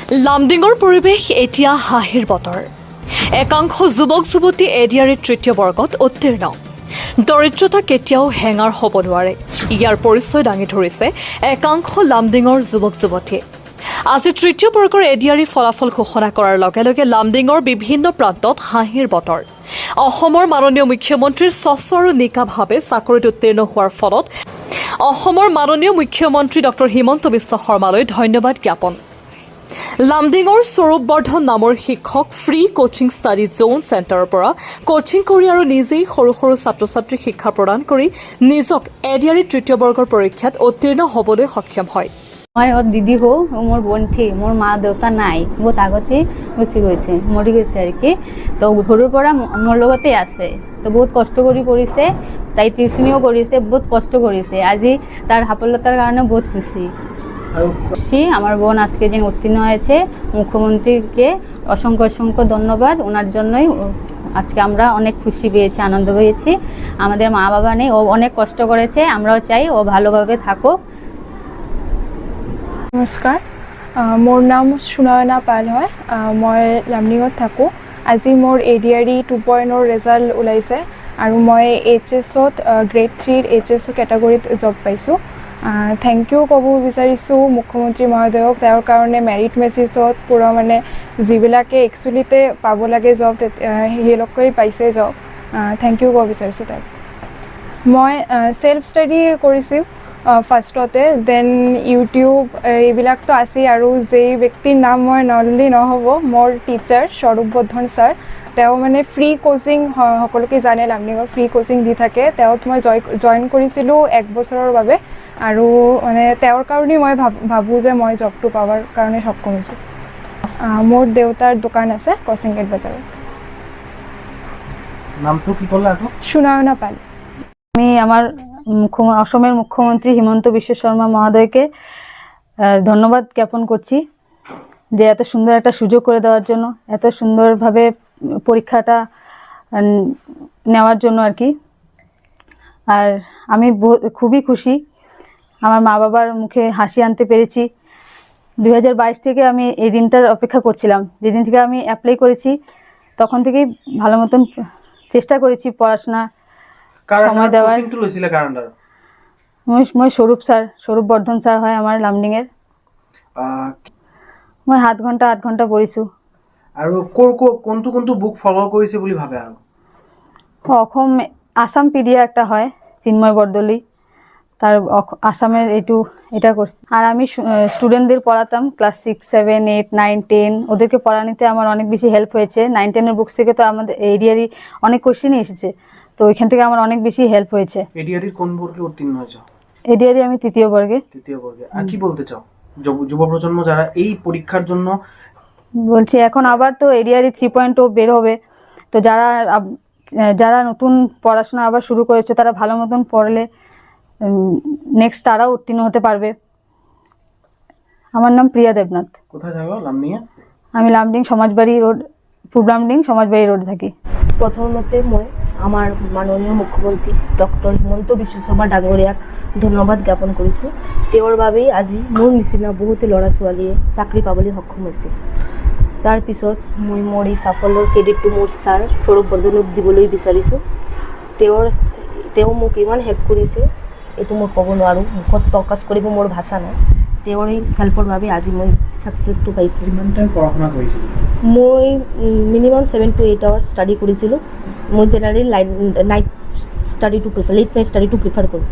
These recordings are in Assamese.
লামডিঙৰ পৰিৱেশ এতিয়া হাঁহিৰ বতৰ। একাংশ যুৱক যুৱতী এডিআৰইৰ তৃতীয় বৰ্গত উত্তীৰ্ণ। দৰিদ্ৰতা কেতিয়াও হেঙাৰ হ'ব নোৱাৰে, ইয়াৰ পৰিচয় দাঙি ধৰিছে একাংশ লামডিঙৰ যুৱক যুৱতীয়ে। আজি তৃতীয় বৰ্গৰ এডিআৰই ফলাফল ঘোষণা কৰাৰ লগে লগে লামডিঙৰ বিভিন্ন প্ৰান্তত হাঁহিৰ বতৰ। অসমৰ মাননীয় মুখ্যমন্ত্ৰীৰ স্বচ্ছ আৰু নিকাভাৱে চাকৰিত উত্তীৰ্ণ হোৱাৰ ফলত অসমৰ মাননীয় মুখ্যমন্ত্ৰী ডক্টৰ হিমন্ত বিশ্ব শৰ্মালৈ ধন্যবাদ জ্ঞাপন। লামডিঙৰ স্বৰূপ বৰ্ধন নামৰ শিক্ষক ফ্ৰী কোচিং ষ্টাডি জোন চেণ্টাৰৰ পৰা কোচিং কৰি আৰু নিজেই সৰু সৰু ছাত্ৰ ছাত্ৰীক শিক্ষা প্ৰদান কৰি নিজক এডিআৰই তৃতীয় বৰ্গৰ পৰীক্ষাত উত্তীৰ্ণ হ'বলৈ সক্ষম হয়। মই ওর দিদি হও, মোর বোন ঠিক, মোর মা দেউতা নাই, বহুত আগতে গুচি গৈছে, মৰি গৈছে আৰ কি। তো সৰুৰ পৰা মোৰ লগতে আছে, তো বহুত কষ্ট কৰি পঢ়িছে, তাই টিউচনিও কৰিছে, বহুত কষ্ট কৰিছে। আজি তার সফলতার কারণে বহুত খুশি। আমার বোন আজকে যে উত্তীর্ণ হয়েছে, মুখ্যমন্ত্রীকে অসংখ্য অসংখ্য ধন্যবাদ। ওনার জন্যই আজকে আমরা অনেক খুশি পেয়েছি, আনন্দ পেয়েছি। আমাদের মা বাবা নেই, ও অনেক কষ্ট করেছে, আমরাও চাই ও ভালোভাবে থাকুক। নমস্কাৰ, মোৰ নাম সুনয়না পাল হয়, মই লামডিঙত থাকোঁ। আজি মোৰ এডিআৰই 2.0 ৰিজাল্ট ওলাইছে আৰু মই HSত গ্ৰেড 3 HSO কেটাগৰীত জব পাইছোঁ। থেংক ইউ ক'ব বিচাৰিছোঁ মুখ্যমন্ত্ৰী মহোদয়ক, তেওঁৰ কাৰণে মেৰিট মেছেজত পূৰা মানে যিবিলাকে একচুৱেলিতে পাব লাগে জব, সেইলোকেই পাইছে জব। থেংক ইউ ক'ব বিচাৰিছোঁ তেওঁক। মই ছেল্ফ ষ্টাডি কৰিছোঁ ফাৰ্ষ্টতে, দেন ইউটিউব এইবিলাকতো আছেই, আৰু যেই ব্যক্তিৰ নাম মই নল'লে নহ'ব, মোৰ টিচাৰ স্বৰূপ বৰ্ধন ছাৰ। তেওঁ মানে ফ্ৰী কোচিং, সকলোকে জানে লামডিঙৰ ফ্ৰী কোচিং দি থাকে। তেওঁত মই জইন কৰিছিলোঁ 1 বছৰৰ বাবে, আৰু মানে তেওঁৰ কাৰণেই মই ভাবোঁ যে মই জবটো পাবৰ কাৰণে সক্ষম হৈছোঁ। মোৰ দেউতাৰ দোকান আছে ক্ৰচিং গেট বাজাৰত। নামটো কি ক'লা? সুনয়না পাল। আমি আমার অসমের মুখ্যমন্ত্রী হিমন্ত বিশ্ব শর্মা মহোদয়কে ধন্যবাদ জ্ঞাপন করছি যে এত সুন্দর একটা সুযোগ করে দেওয়ার জন্য, এত সুন্দরভাবে পরীক্ষাটা নেওয়ার জন্য আর কি। আর আমি খুবই খুশি, আমার মা বাবার মুখে হাসি আনতে পেরেছি। 2022 থেকে আমি এই দিনটার অপেক্ষা করছিলাম, যেদিন থেকে আমি অ্যাপ্লাই করেছি তখন থেকেই ভালো মতন চেষ্টা করেছি পড়াশোনা সময় দেওয়ার। মই স্বরূপ বর্ধন স্যার হয় আমার লামডিঙের। মই 7 ঘণ্টা পঢ়িছোঁ। আৰু কোনটো বুক ফলো কৰিছে বুলি ভাবে? আৰু অসম আসাম পিডিয়া একটা হয় চিন্ময় বৰদলৈ, তার আসামের এটা করছি। আর আমি স্টুডেন্টদের পড়াতাম ক্লাস 6, 7, 8, 9, 10, ওদেরকে পড়ানিতে আমার অনেক বেশি হেল্প হয়েছে। 9, 10 বুকস থেকে তো আমাদের এডিআরই অনেক কোশ্চেনই এসেছে, তো ওইখান থেকে আমার অনেক বেশি হেল্প হয়েছে। এডিআরই কোন বর্গে উত্তীর্ণ হয়েছে? এডিআরই আমি তৃতীয় বর্গে। আর কি বলতে চাও যুব প্রজন্ম যারা এই পরীক্ষার জন্য? বলছি এখন আবার তো এডিআরই 3.0 বের হবে, তো যারা নতুন পড়াশোনা আবার শুরু করেছে তারা ভালো মতন পড়লে নেক্সট তারাও উত্তীর্ণ হতে পারবে। আমার নাম প্রিয়া দেবনাথ। কোথায় থাকো লামডিঙে? আমি লামডিং সমাজবাড়ি রোড, পূব লামডিং সমাজবাড়ি রোডে থাকি। প্ৰথমতে মই আমাৰ মাননীয় মুখ্যমন্ত্ৰী ডক্টৰ হিমন্ত বিশ্ব শৰ্মা ডাঙৰীয়াক ধন্যবাদ জ্ঞাপন কৰিছোঁ। তেওঁৰ বাবেই আজি মোৰ নিচিনা বহুতো ল'ৰা ছোৱালীয়ে চাকৰি পাবলৈ সক্ষম হৈছে। তাৰপিছত মই মোৰ এই সাফল্যৰ ক্ৰেডিটটো মোৰ ছাৰ স্বৰূপ বৰ্ধনক দিবলৈ বিচাৰিছোঁ। তেওঁ মোক ইমান হেল্প কৰিছে, এইটো মই ক'ব নোৱাৰোঁ, মুখত প্ৰকাশ কৰিব মোৰ ভাষা নাই। তেওঁৰ এই হেল্পৰ বাবে আজি মই ছাকচেছটো পাইছোঁ। কিমান টাইম পঢ়া-শুনা কৰিছিলোঁ? মই মিনিমাম 7 to 8 আৱাৰ্ছ ষ্টাডি কৰিছিলোঁ। মই জেনেৰেলি লেট নাইট ষ্টাডিটো প্ৰিফাৰ কৰোঁ,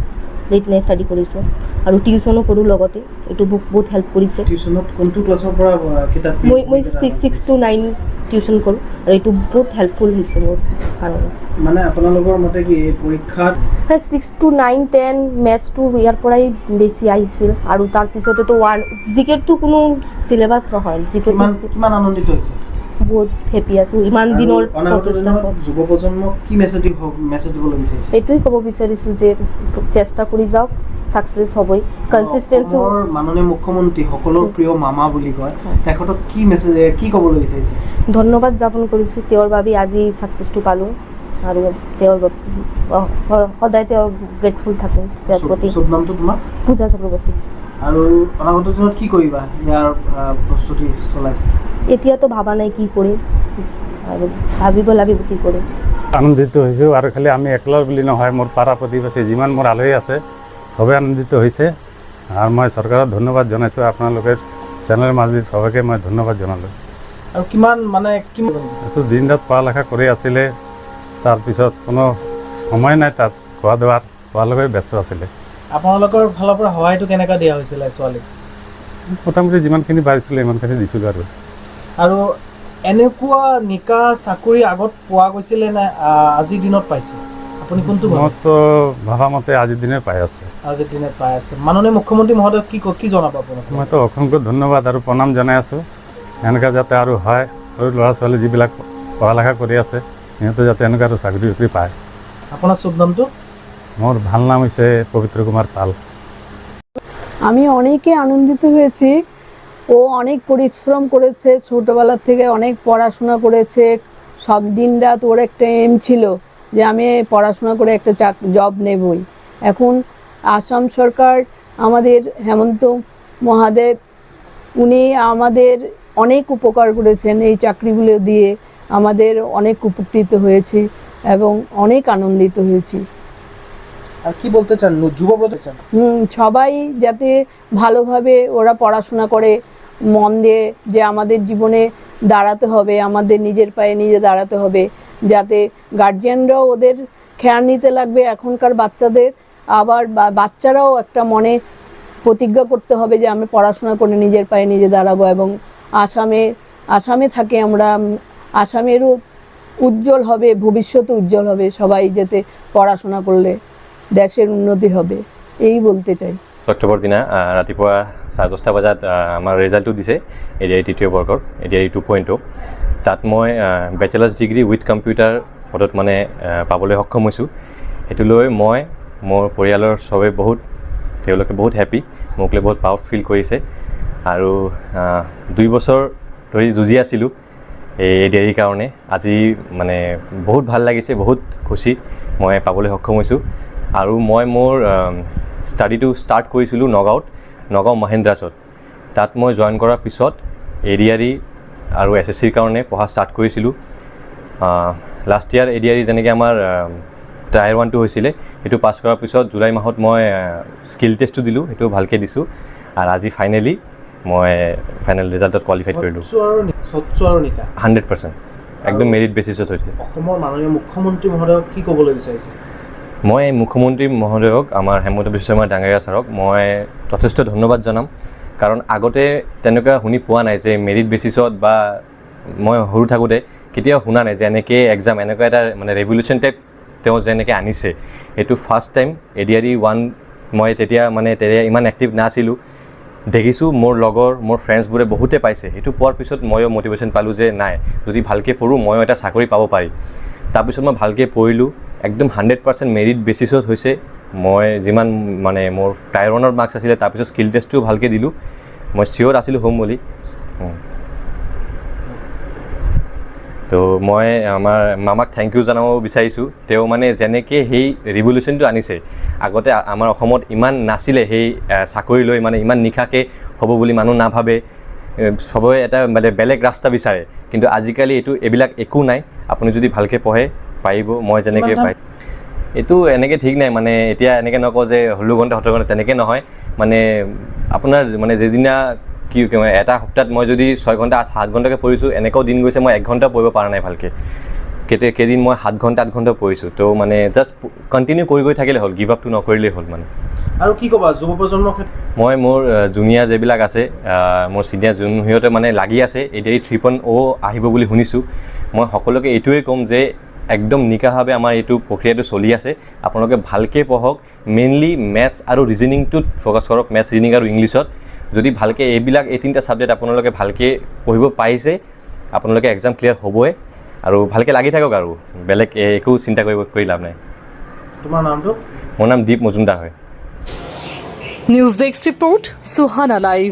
লেট নাইট ষ্টাডি কৰিছোঁ আৰু টিউশ্যনো কৰোঁ লগতে। এইটো মোক বহুত হেল্প কৰিছে। টিউশ্যনত কোনটো ক্লাছৰ পৰা কিতাপ? মই 6 to 9 টিউশ্যন কৰোঁ, আৰু এইটো বহুত হেল্পফুল হৈছে মোৰ কাৰণে। মানে আপোনালোকৰ মতে কি এই পৰীক্ষাত 6 to 9, 10 মেথছটো ইয়াৰ পৰাই বেছি আহিছিল, আৰু তাৰপিছতেতো জিকেটো কোনো চিলেবাছ নহয়। কিমান আনন্দিত হৈছে? বহুত হেপী আছোঁ ইমান দিনৰ প্ৰচেষ্টা। যুৱ প্ৰজন্মক কি মেছেজ দিবলৈ বিচাৰিছে? এইটোৱেই ক'ব বিচাৰিছোঁ যে চেষ্টা কৰি যাওক, ছাকচেছ হ'বই। কনচিষ্টেঞ্চি। মাননীয় মুখ্যমন্ত্ৰী সকলৰ প্ৰিয় মামা বুলি কয়, তেখেতক কি ক'বলৈ বিচাৰিছে? ধন্যবাদ জ্ঞাপন কৰিছোঁ, তেওঁৰ বাবে আজি ছাকচেছটো পালোঁ, আৰু তেওঁৰ সদায় তেওঁৰ গ্ৰেটফুল থাকোঁ তেওঁৰ প্ৰতি। নামটো তোমাৰ? পূজা চক্ৰৱৰ্তী। আৰু অনাগত দিনত কি কৰিবা ইয়াৰ প্ৰস্তুতি চলাইছে? এতিয়াতো ভাবা নাই কি কৰিম আৰু ভাবিব লাগিব কি কৰিম। আনন্দিত হৈছোঁ আৰু খালি আমি একলৰ বুলি নহয়, মোৰ পাৰা প্ৰতিবেশী যিমান মোৰ আলহী আছে চবেই আনন্দিত হৈছে। আৰু মই চৰকাৰক ধন্যবাদ জনাইছোঁ, আপোনালোকে চেনেলৰ মাজেদি চবকে মই ধন্যবাদ জনালোঁ। আৰু কিমান মানে এইটো দিন ৰাত পঢ়া-লিখা কৰি আছিলে, তাৰপিছত কোনো সময় নাই তাত খোৱা লোৱালৈ ব্যস্ত আছিলে। আপোনালোকৰ ফালৰ পৰা সহায়টো কেনেকৈ দিয়া হৈছিলে ছোৱালীক? মোটামুটি যিমানখিনি পাৰিছিলোঁ ইমানখিনি দিছিলোঁ। আৰু এনেকুৱা নিকা চাকৰি আগত পোৱা গৈছিলে নে আজিৰ দিনত পাইছে? আপুনি কোনটো ভাবে? মইতো ভবা মতে আজিৰ দিনে পাই আছে। আজিৰ দিনত পাই আছে। মাননীয় মুখ্যমন্ত্ৰী মহোদয়ক কি জনাব আপোনাক? মইতো অসংখ্য ধন্যবাদ আৰু প্ৰণাম জনাই আছোঁ। এনেকুৱা যাতে আৰু হয়, সৰু ল'ৰা ছোৱালী যিবিলাক পঢ়া-লিখা কৰি আছে সিহঁতে যাতে এনেকুৱা আৰু চাকৰি পায়। আপোনাৰ শুভ নামটো? মোর ভাল নাম হচ্ছে পবিত্র কুমার পাল। আমি অনেকে আনন্দিত হয়েছি। ও অনেক পরিশ্রম করেছে, ছোটোবেলার থেকে অনেক পড়াশোনা করেছে। সব দিন রাত ওর একটা এম ছিল যে আমি পড়াশোনা করে একটা জব নেবই। এখন আসাম সরকার আমাদের হেমন্ত মহাদেব উনি আমাদের অনেক উপকার করেছেন, এই চাকরিগুলো দিয়ে আমাদের অনেক উপকৃত হয়েছি এবং অনেক আনন্দিত হয়েছি। আর কি বলতে চান যুব প্রজন্ম? সবাই যাতে ভালোভাবে ওরা পড়াশোনা করে মন দিয়ে, যে আমাদের জীবনে দাঁড়াতে হবে, আমাদের নিজের পায়ে নিজে দাঁড়াতে হবে, যাতে গার্জিয়ানরাও ওদের খেয়াল নিতে লাগবে এখনকার বাচ্চাদের। আবার বাচ্চারাও একটা মনে প্রতিজ্ঞা করতে হবে যে আমি পড়াশোনা করে নিজের পায়ে নিজে দাঁড়াবো এবং আসামে থাকে আমরা, আসামেরও উজ্জ্বল হবে, ভবিষ্যতে উজ্জ্বল হবে। সবাই যাতে পড়াশোনা করলে দেশের উন্নতি হবে, এই বলতে চাই। অক্টোবৰ দিনা ৰাতিপুৱা 10:30 বজাত আমাৰ ৰিজাল্টটো দিছে এডিআই তৃতীয় বৰ্গৰ, এডিআই 2.0। তাত মই বেচেলাৰ্ছ ডিগ্ৰী উইথ কম্পিউটাৰ পদত মানে পাবলৈ সক্ষম হৈছোঁ। সেইটো লৈ মই মোৰ পৰিয়ালৰ চবে তেওঁলোকে বহুত হেপী, মোক লৈ বহুত প্ৰাউড ফিল কৰিছে। আৰু 2 বছৰ ধৰি যুঁজি আছিলোঁ এই এডিআইৰ কাৰণে। আজি মানে বহুত ভাল লাগিছে, বহুত খুচি মই পাবলৈ সক্ষম হৈছোঁ। আৰু মই মোৰ ষ্টাডিটো ষ্টাৰ্ট কৰিছিলোঁ নগাঁও মহেন্দ্ৰাছত। তাত মই জইন কৰাৰ পিছত এডিআৰই আৰু SSCৰ কাৰণে পঢ়া ষ্টাৰ্ট কৰিছিলোঁ। লাষ্ট ইয়াৰ এডিআৰই যেনেকৈ আমাৰ টায়াৰ 1টো হৈছিলে, সেইটো পাছ কৰাৰ পিছত জুলাই মাহত মই স্কিল টেষ্টটো দিলোঁ, সেইটো ভালকৈ দিছোঁ। আৰু আজি ফাইনেলি মই ফাইনেল ৰিজাল্টত কোৱালিফাইড কৰিলোঁ। 100% একদম মেৰিট বেচিছত হৈছে। অসমৰ মাননীয় মুখ্যমন্ত্ৰী মহোদয়ক কি ক'বলৈ বিচাৰিছে? মই মুখ্যমন্ত্ৰী মহোদয়ক, আমাৰ হেমন্ত বিশ্ব শৰ্মা ডাঙৰীয়া ছাৰক মই যথেষ্ট ধন্যবাদ জনাম। কাৰণ আগতে তেনেকুৱা শুনি পোৱা নাই যে মেৰিট বেচিছত, বা মই সৰু থাকোঁতে কেতিয়াও শুনা নাই যে এনেকৈ এক্সাম, এনেকুৱা এটা মানে ৰেভলিউশ্যন টাইপ তেওঁ যেনেকৈ আনিছে। এইটো ফাৰ্ষ্ট টাইম এডিআৰই 1। মই তেতিয়া ইমান এক্টিভ নাছিলোঁ। দেখিছোঁ মোৰ ফ্ৰেণ্ডছবোৰে বহুতে পাইছে। সেইটো পোৱাৰ পিছত ময়ো মটিভেশ্যন পালোঁ যে নাই, যদি ভালকৈ পঢ়োঁ ময়ো এটা চাকৰি পাব পাৰি। তাৰপিছত মই ভালকৈ পঢ়িলোঁ, একদম 100% মেৰিট বেচিছত হৈছে। মই যিমান মোৰ টায়াৰ 1ৰ মাৰ্কছ আছিলে, তাৰপিছত স্কিল টেষ্টটো ভালকৈ দিলোঁ। মই চিয়'ৰ আছিলোঁ হ'ম বুলি। তো মই আমাৰ মামাক থেংক ইউ জনাব বিচাৰিছোঁ। তেওঁ যেনেকৈ সেই ৰিভলিউশ্যনটো আনিছে, আগতে আমাৰ অসমত ইমান নাছিলে সেই চাকৰি লৈ, ইমান নিশাকৈ হ'ব বুলি মানুহ নাভাবে, চবৰে এটা বেলেগ ৰাস্তা বিচাৰে। কিন্তু আজিকালি এইবিলাক একো নাই, আপুনি যদি ভালকৈ পঢ়ে পাৰিব। মই যেনেকৈ এইটো এনেকৈ ঠিক নাই, এতিয়া এনেকৈ নকওঁ যে 16 ঘণ্টা 17 ঘণ্টা তেনেকৈ নহয়। আপোনাৰ যিদিনা কি এটা সপ্তাহত মই যদি 6 ঘণ্টা 7 ঘণ্টাকৈ পঢ়িছোঁ, এনেকুৱাও দিন গৈছে মই 1 ঘণ্টা পঢ়িব পৰা নাই ভালকৈ। কেইদিন মই 7 ঘণ্টা 8 ঘণ্টা পঢ়িছোঁ। তো জাষ্ট কণ্টিনিউ কৰি গৈ থাকিলে হ'ল, গিভ আপটো নকৰিলেই হ'ল। আৰু কি ক'বা যুৱ প্ৰজন্মৰ ক্ষেত্ৰত? মই মোৰ জুনিয়ৰ যিবিলাক আছে, মোৰ ছিনিয়ৰ সিহঁতে লাগি আছে এডিআৰই 3.0 আহিব বুলি শুনিছোঁ। মই সকলোকে এইটোৱে ক'ম যে একদম নিকাভাৱে আমাৰ এইটো প্ৰক্ৰিয়াটো চলি আছে। আপোনালোকে ভালকৈ পঢ়ক, মেইনলি মেথছ আৰু ৰিজনিংটোত ফ'কাছ কৰক, মেথছ, ৰিজনিং আৰু ইংলিছত। যদি ভালকৈ এই 3টা ছাবজেক্ট আপোনালোকে ভালকৈ পঢ়িব পাৰিছে, আপোনালোকে এক্সাম ক্লিয়াৰ হ'বই। আৰু ভালকৈ লাগি থাকক, আৰু বেলেগ একো চিন্তা কৰি লাভ নাই। তোমাৰ নামটো? মোৰ নাম দীপ মজুমদাৰ হয়। News desk report, Suhana live.